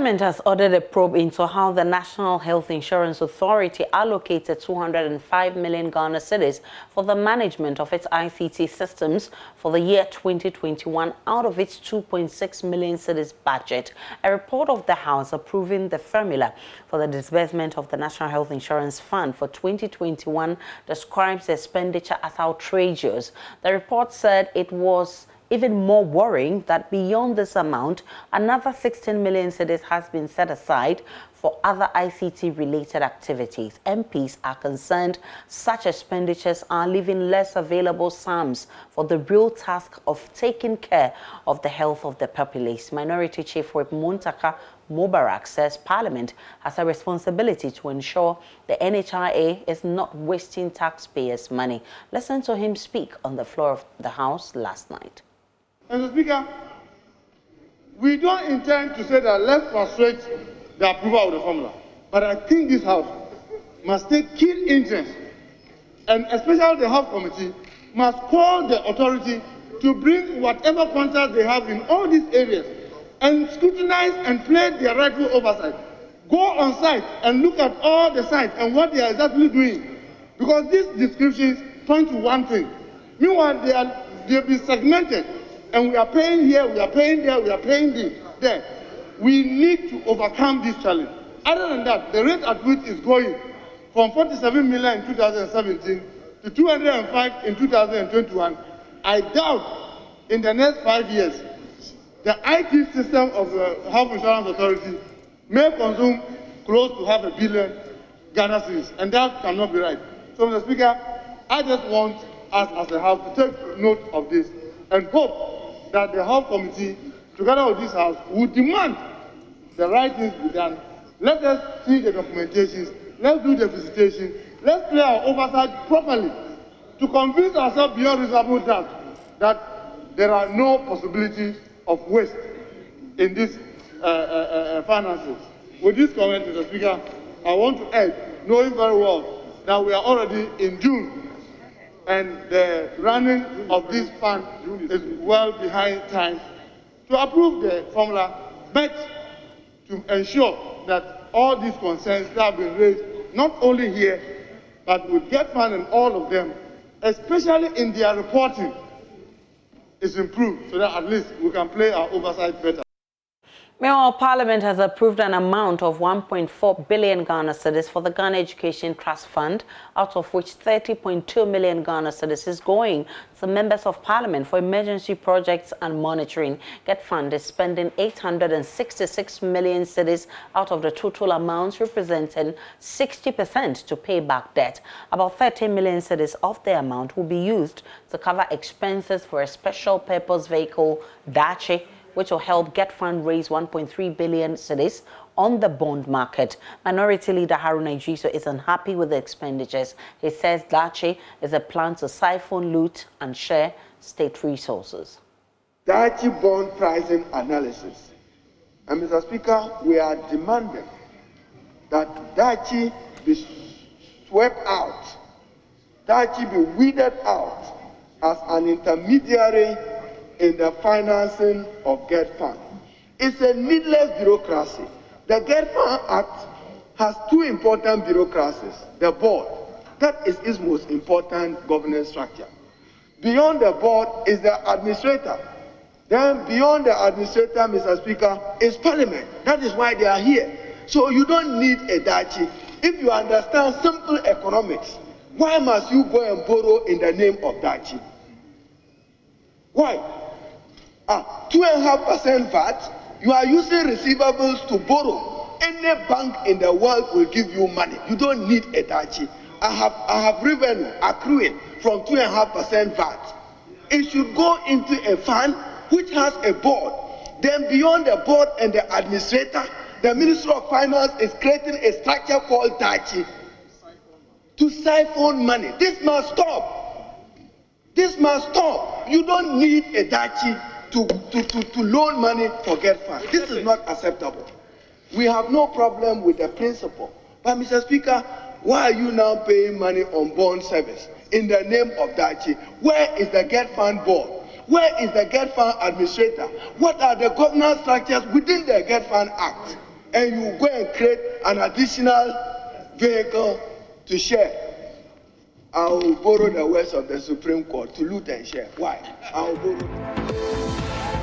Parliament has ordered a probe into how the National Health Insurance Authority allocated 205 million Ghana cedis for the management of its ICT systems for the year 2021 out of its 2.6 million cedis budget. A report of the House approving the formula for the disbursement of the National Health Insurance Fund for 2021 describes the expenditure as outrageous. The report said it was even more worrying that beyond this amount, another 16 million cedis has been set aside for other ICT-related activities. MPs are concerned such expenditures are leaving less available sums for the real task of taking care of the health of the populace. Minority Chief Whip Muntaka Mubarak says Parliament has a responsibility to ensure the NHIA is not wasting taxpayers' money. Listen to him speak on the floor of the House last night. Mr. Speaker, we don't intend to say that let's frustrate the approval of the formula. But I think this House must take keen interest, and especially the Health Committee must call the authority to bring whatever contracts they have in all these areas and scrutinize and play their rightful oversight. Go on site and look at all the sites and what they are exactly doing. Because these descriptions point to one thing. Meanwhile, they have been segmented. And we are paying here, we are paying there, we are paying there. We need to overcome this challenge. Other than that, the rate at which is going from 47 million in 2017 to 205 in 2021, I doubt in the next 5 years, the IT system of the Health Insurance Authority may consume close to $500 million Ghana cedis, and that cannot be right. So, Mr. Speaker, I just want us as a House to take note of this and hope that the Health Committee, together with this House, would demand the right things be done. Let us see the documentations, let's do the visitation, let's play our oversight properly to convince ourselves beyond reasonable doubt that there are no possibilities of waste in these finances. With this comment, Mr. Speaker, I want to add, knowing very well that we are already in June, and the running of this fund is well behind time to approve the formula, but to ensure that all these concerns that have been raised, not only here, but with GETFund and all of them, especially in their reporting, is improved so that at least we can play our oversight better. Meanwhile, Parliament has approved an amount of 1.4 billion Ghana cedis for the Ghana Education Trust Fund, out of which 30.2 million Ghana cedis is going to members of Parliament for emergency projects and monitoring. GETFund is spending 866 million cedis out of the total amount, representing 60% to pay back debt. About 13 million cedis of the amount will be used to cover expenses for a special purpose vehicle, Dachi, which will help GETFund raise 1.3 billion cedis on the bond market. Minority Leader Haruna Ijiso is unhappy with the expenditures. He says Dachi is a plan to siphon, loot, and share state resources. Dachi bond pricing analysis. And Mr. Speaker, we are demanding that Dachi be swept out, Dachi be weeded out as an intermediary in the financing of GETFund. It's a needless bureaucracy. The GETFund Act has two important bureaucracies. The board, that is its most important governance structure. Beyond the board is the administrator. Then beyond the administrator, Mr. Speaker, is Parliament. That is why they are here. So you don't need a Dachi. If you understand simple economics, why must you go and borrow in the name of Dachi? Why? 2.5% VAT, you are using receivables to borrow. Any bank in the world will give you money. You don't need a Dachi. I have revenue accruing from 2.5% VAT. It should go into a fund which has a board. Then beyond the board and the administrator, the Minister of Finance is creating a structure called Dachi to siphon money. This must stop. This must stop. You don't need a Dachi to loan money for GETFund. This is not acceptable. We have no problem with the principle. But Mr. Speaker, why are you now paying money on bond service in the name of Dachi? Where is the GETFund board? Where is the GETFund administrator? What are the governance structures within the GETFund Act? and you go and create an additional vehicle to share. I will borrow the words of the Supreme Court, to loot and share. Why? I will borrow.